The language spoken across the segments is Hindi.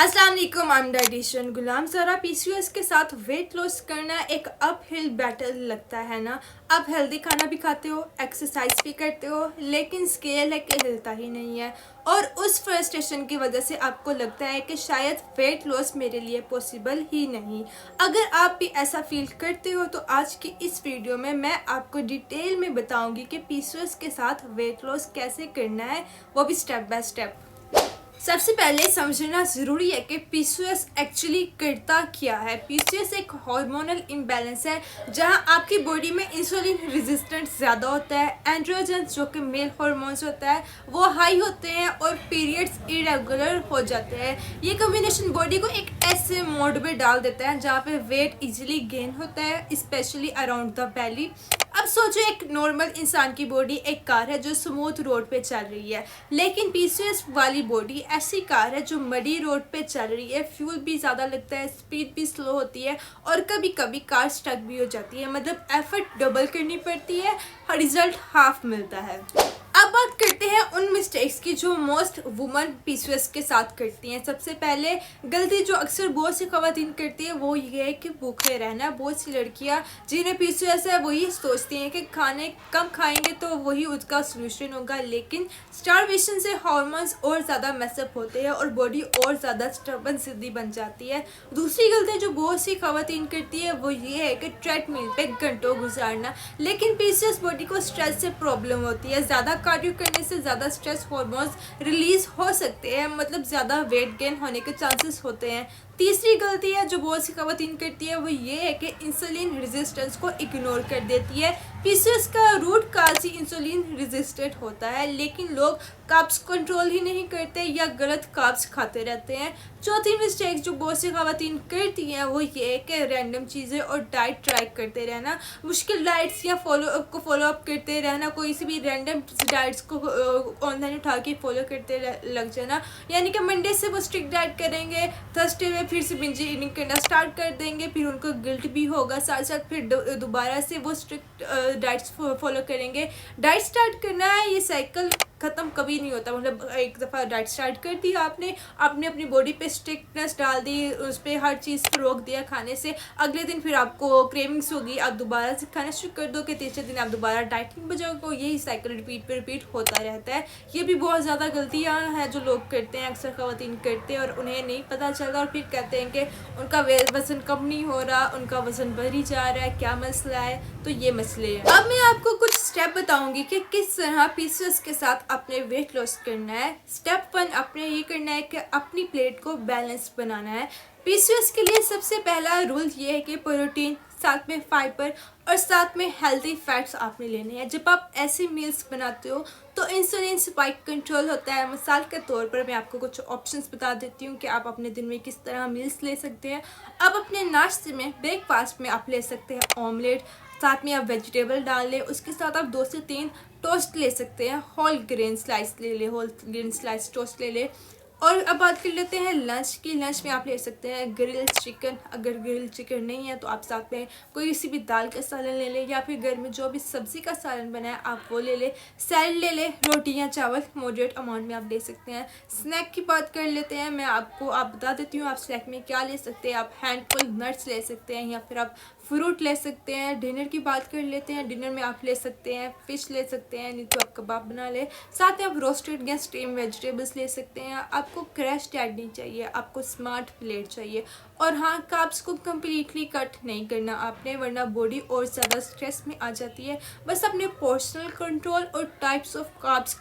अस्सलाम वालेकुम, आई एम डाइटिशियन गुलाम ज़रा। पीसीओएस के साथ वेट लॉस करना एक अप हिल बैटल लगता है ना। आप हेल्दी खाना भी खाते हो, एक्सरसाइज भी करते हो, लेकिन स्केल है कि हिलता ही नहीं है। और उस फ्रस्ट्रेशन की वजह से आपको लगता है कि शायद वेट लॉस मेरे लिए पॉसिबल ही नहीं। अगर आप भी ऐसा फील करते हो तो आज की इस वीडियो में मैं आपको डिटेल में बताऊंगी कि पीसीओएस के साथ वेट लॉस कैसे करना है, वो भी स्टेप बाय स्टेप। सबसे पहले समझना ज़रूरी है कि पीसीओएस एक्चुअली करता क्या है। पीसीओएस एक हार्मोनल इम्बैलेंस है जहां आपकी बॉडी में इंसुलिन रेजिस्टेंस ज़्यादा होता है। एंड्रोजन्स जो कि मेल हार्मोन्स होता है वो हाई होते हैं और पीरियड्स इरेगुलर हो जाते हैं। ये कॉम्बिनेशन बॉडी को एक ऐसे मोड में डाल देता है जहाँ पे वेट इजीली गेन होता है, स्पेशली अराउंड द बेली। अब सोचो, एक नॉर्मल इंसान की बॉडी एक कार है जो स्मूथ रोड पे चल रही है, लेकिन पीसीओएस वाली बॉडी ऐसी कार है जो मडी रोड पे चल रही है। फ्यूल भी ज़्यादा लगता है, स्पीड भी स्लो होती है और कभी कभी कार स्टक भी हो जाती है। मतलब एफर्ट डबल करनी पड़ती है, रिजल्ट हाफ मिलता है। अब बात करते हैं उन मिस्टेक्स की जो मोस्ट वुमन पीसीओएस के साथ करती हैं। सबसे पहले गलती जो अक्सर बहुत सी खवातीन करती है वो ये है कि भूखे रहना। बहुत सी लड़कियां जिन्हें पीसीओएस है वही सोचती हैं कि खाने कम खाएंगे तो वही उसका सोल्यूशन होगा, लेकिन स्टारवेशन से हार्मोन्स और ज़्यादा मैसअप होते हैं और बॉडी और ज़्यादा स्टबर्न सिद्धि बन जाती है। दूसरी गलती जो बहुत सी खवातीन करती है वो ये है कि ट्रेडमिल पे घंटों गुजारना, लेकिन पीसीओएस बॉडी को स्ट्रेस से प्रॉब्लम होती है। ज़्यादा कार्डियो करने से ज़्यादा स्ट्रेस हार्मोन्स रिलीज हो सकते हैं, मतलब ज़्यादा वेट गेन होने के चांसेस होते हैं। तीसरी गलती है जो बहुत सी खवातीन करती है वो ये है कि इंसुलिन रेजिस्टेंस को इग्नोर कर देती है। पीसीओएस का रूट काज ही इंसुलिन रेजिस्टेंट होता है, लेकिन लोग कार्ब्स कंट्रोल ही नहीं करते या गलत कार्ब्स खाते रहते हैं। चौथी मिस्टेक जो बहुत सी खवातीन करती हैं वो ये है कि रैंडम चीज़ें और डाइट ट्राई करते रहना, मुश्किल डाइट्स या फॉलो अप करते रहना, कोई सी भी रैंडम डाइट्स को ऑनलाइन उठा के फॉलो करते लग जाना। यानी कि मंडे से वो स्ट्रिक्ट डाइट करेंगे, थर्सडे में फिर से बिंज ईटिंग करना स्टार्ट कर देंगे, फिर उनको गिल्ट भी होगा, साथ साथ फिर दोबारा से वो स्ट्रिक्ट डाइट्स फॉलो करेंगे। डाइट स्टार्ट करना है, ये साइकिल ख़त्म कभी नहीं होता। मतलब एक दफ़ा डाइट स्टार्ट कर दी आपने अपनी बॉडी पे स्ट्रिक्टनेस डाल दी, उस पर हर चीज़ को रोक दिया खाने से, अगले दिन फिर आपको क्रेविंग्स होगी, आप दोबारा से खाना शुरू कर दो कि तीसरे दिन आप दोबारा डाइटिंग पे जाओगे। यही साइकिल रिपीट पे रिपीट होता रहता है। ये भी बहुत ज़्यादा गलतियाँ हैं जो लोग करते हैं, अक्सर खवातीन करते हैं और उन्हें नहीं पता चलता और फिर कहते हैं कि उनका वज़न कम नहीं हो रहा, उनका वज़न बढ़ ही जा रहा है, क्या मसला है। तो ये मसले हैं। अब मैं आपको कुछ स्टेप बताऊंगी कि किस तरह पीसीओएस के साथ अपने वेट लॉस करना है। स्टेप 1, आपने ये करना है कि अपनी प्लेट को बैलेंस बनाना है। पीसीओएस के लिए सबसे पहला रूल ये है कि प्रोटीन, साथ में फाइबर और साथ में हेल्दी फैट्स आपने लेने हैं। जब आप ऐसे मील्स बनाते हो तो इंसुलिन स्पाइक कंट्रोल होता है। मिसाल के तौर पर मैं आपको कुछ ऑप्शंस बता देती हूँ कि आप अपने दिन में किस तरह मील्स ले सकते हैं। आप अपने नाश्ते में, ब्रेकफास्ट में आप ले सकते हैं ऑमलेट, साथ में आप वेजिटेबल डाल लें, उसके साथ आप 2 से 3 टोस्ट ले सकते हैं, होल ग्रेन स्लाइस ले ले, होल ग्रेन स्लाइस टोस्ट ले ले। और अब बात कर लेते हैं लंच की। लंच में आप ले सकते हैं ग्रिल चिकन, अगर ग्रिल चिकन नहीं है तो आप साथ में कोई सी भी दाल का सालन ले लें, या फिर घर में जो भी सब्ज़ी का सालन बना है आप वो ले लें। सैलड ले लें, रोटी या चावल मॉडरेट अमाउंट में आप ले सकते हैं। स्नैक की बात कर लेते हैं, मैं आपको बता देती हूँ आप स्नैक में क्या ले सकते हैं। आप हैंडफुल नट्स ले सकते हैं या फिर आप फ्रूट ले सकते हैं। डिनर की बात कर लेते हैं, डिनर में आप ले सकते हैं फ़िश ले सकते हैं, नहीं तो आप कबाब बना लें, साथ में आप रोस्टेड या स्टीम वेजिटेबल्स ले सकते हैं। आपको क्रैश डाइट नहीं चाहिए, आपको स्मार्ट प्लेट चाहिए। और हाँ, कार्ब्स को कम्प्लीटली कट नहीं करना आपने, वरना बॉडी और ज़्यादा स्ट्रेस में आ जाती है। बस अपने पोर्शनल कंट्रोल और टाइप्स ऑफ कार्ब्स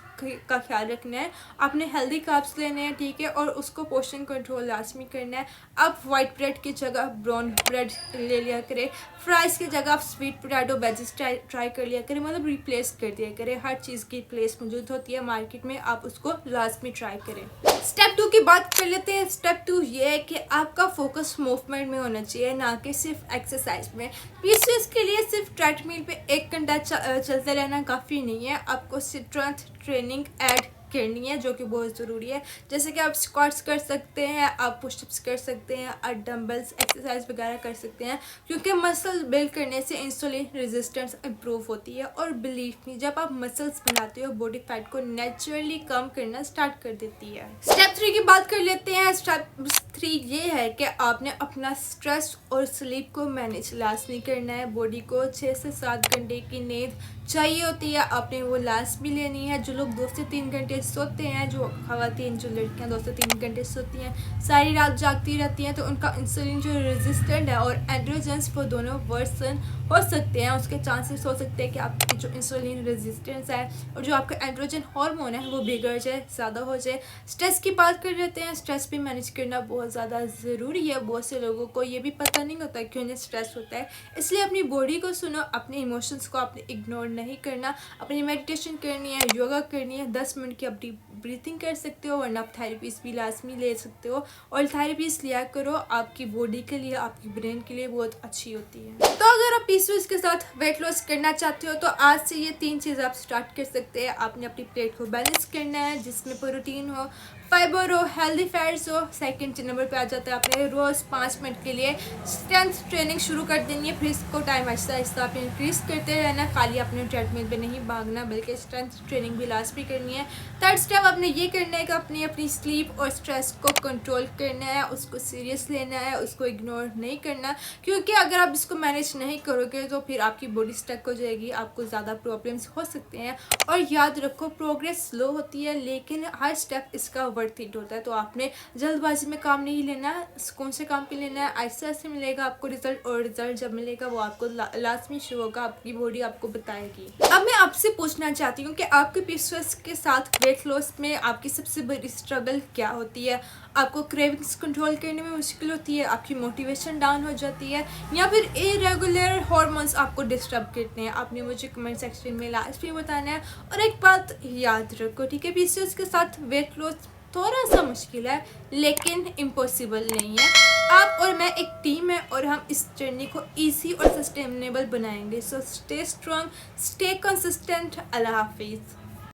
का ख्याल रखना है। आपने हेल्दी कार्ब्स लेने हैं, ठीक है, और उसको पोर्शन कंट्रोल लाजमी करना है। आप वाइट ब्रेड की जगह ब्राउन ब्रेड ले लिया करें, फ्राइज़ की जगह आप स्वीट पोटैटो वेजिस ट्राई कर लिया करें, मतलब रिप्लेस कर दिया करें। हर चीज़ की प्लेस मौजूद होती है मार्केट में, आप उसको लाजमी ट्राई करें। स्टेप 2 की बात कर लेते हैं। स्टेप 2 ये है कि आपका फोकस मूवमेंट में होना चाहिए, ना कि सिर्फ एक्सरसाइज में। पीसीओएस के लिए सिर्फ ट्रेडमिल पे 1 घंटा चलते रहना काफ़ी नहीं है, आपको स्ट्रेंथ ट्रेनिंग ऐड करनी है, जो कि बहुत ज़रूरी है। जैसे कि आप स्क्वाट्स कर सकते हैं, आप पुशअप्स कर सकते हैं, आप डंबल्स एक्सरसाइज वगैरह कर सकते हैं, क्योंकि मसल बिल्ड करने से इंसुलिन रेजिस्टेंस इम्प्रूव होती है। और बिलीव मी, जब आप मसल्स बनाते हो बॉडी फैट को नेचुरली कम करना स्टार्ट कर देती है। स्टेप 3 की बात कर लेते हैं। स्टेप 3 ये है कि आपने अपना स्ट्रेस और स्लीप को मैनेज लाजमी करना है। बॉडी को 6 से 7 घंटे की नींद चाहिए होती है, आपने वो लास्ट भी लेनी है। जो लोग 2 से 3 घंटे सोते हैं, जो खवातीन जो लड़कियां 2 से 3 घंटे सोती हैं, सारी रात जागती रहती हैं, तो उनका इंसुलिन जो रेजिस्टेंट है और एंड्रोजन्स वो दोनों वर्सन हो सकते हैं। उसके चांसेस हो सकते हैं कि आपकी जो इंसुलिन रेजिस्टेंस है और जो आपका एंड्रोजन हार्मोन है वो बिगड़ जाए, ज़्यादा हो जाए। स्ट्रेस की बात कर लेते हैं। स्ट्रेस भी मैनेज करना बहुत ज़्यादा ज़रूरी है। बहुत से लोगों को ये भी पता नहीं होता कि उन्हें स्ट्रेस होता है, इसलिए अपनी बॉडी को सुनो, अपने इमोशंस को आपने इग्नोर नहीं करना। अपनी मेडिटेशन करनी है, योगा करनी है, 10 मिनट की अपनी ब्रीथिंग कर सकते हो, वरना आप थेरेपीज भी लाजमी ले सकते हो। और थेरेपीज लिया करो, आपकी बॉडी के लिए, आपकी ब्रेन के लिए बहुत अच्छी होती है। तो अगर आप पीसीओएस के साथ वेट लॉस करना चाहते हो तो आज से ये 3 चीज़ आप स्टार्ट कर सकते हैं। आपने अपनी प्लेट को बैलेंस करना है, जिसमें प्रोटीन हो, फाइबर हो, हेल्दी फैट्स हो। सेकंड नंबर पे आ जाता है आपने रोज़ 5 मिनट के लिए स्ट्रेंथ ट्रेनिंग शुरू कर देनी है। फिर इसको टाइम आहिस्ता आहिस्ता आपने इंक्रीज करते रहना। खाली अपने ट्रेडमिल पे नहीं भागना, बल्कि स्ट्रेंथ ट्रेनिंग भी लास्ट भी करनी है। थर्ड स्टेप आपने ये करना है कि अपनी स्लीप और स्ट्रेस को कंट्रोल करना है, उसको सीरियस लेना है, उसको इग्नोर नहीं करना, क्योंकि अगर आप इसको मैनेज नहीं करोगे तो फिर आपकी बॉडी स्टक हो जाएगी, आपको ज़्यादा प्रॉब्लम्स हो सकते हैं। और याद रखो, प्रोग्रेस स्लो होती है लेकिन हर स्टेप इसका वर्थ इट होता है। तो आपने जल्दबाजी में काम नहीं लेना, सुकून से काम पे लेना है। ऐसे ऐसे मिलेगा आपको रिजल्ट, और रिजल्ट जब मिलेगा वो आपको लाजमी शो होगा, आपकी बॉडी आपको बताएगी। अब मैं आपसे पूछना चाहती हूँ कि आपके पीसीओएस के साथ वेट लॉस में आपकी सबसे बड़ी स्ट्रगल क्या होती है? आपको क्रेविंग्स कंट्रोल करने में मुश्किल होती है, आपकी मोटिवेशन डाउन हो जाती है, या फिर इरेगुलर हार्मोन्स आपको डिस्टर्ब करते हैं? आपने मुझे कमेंट सेक्शन में लास्ट में बताना है। और एक बात याद रखो, ठीक है, पीसीओएस के साथ वेट लॉस थोड़ा सा मुश्किल है लेकिन इम्पॉसिबल नहीं है। आप और मैं एक टीम है और हम इस जर्नी को इजी और सस्टेनेबल बनाएंगे। So stay strong, stay consistent. अल्लाह हाफिज़।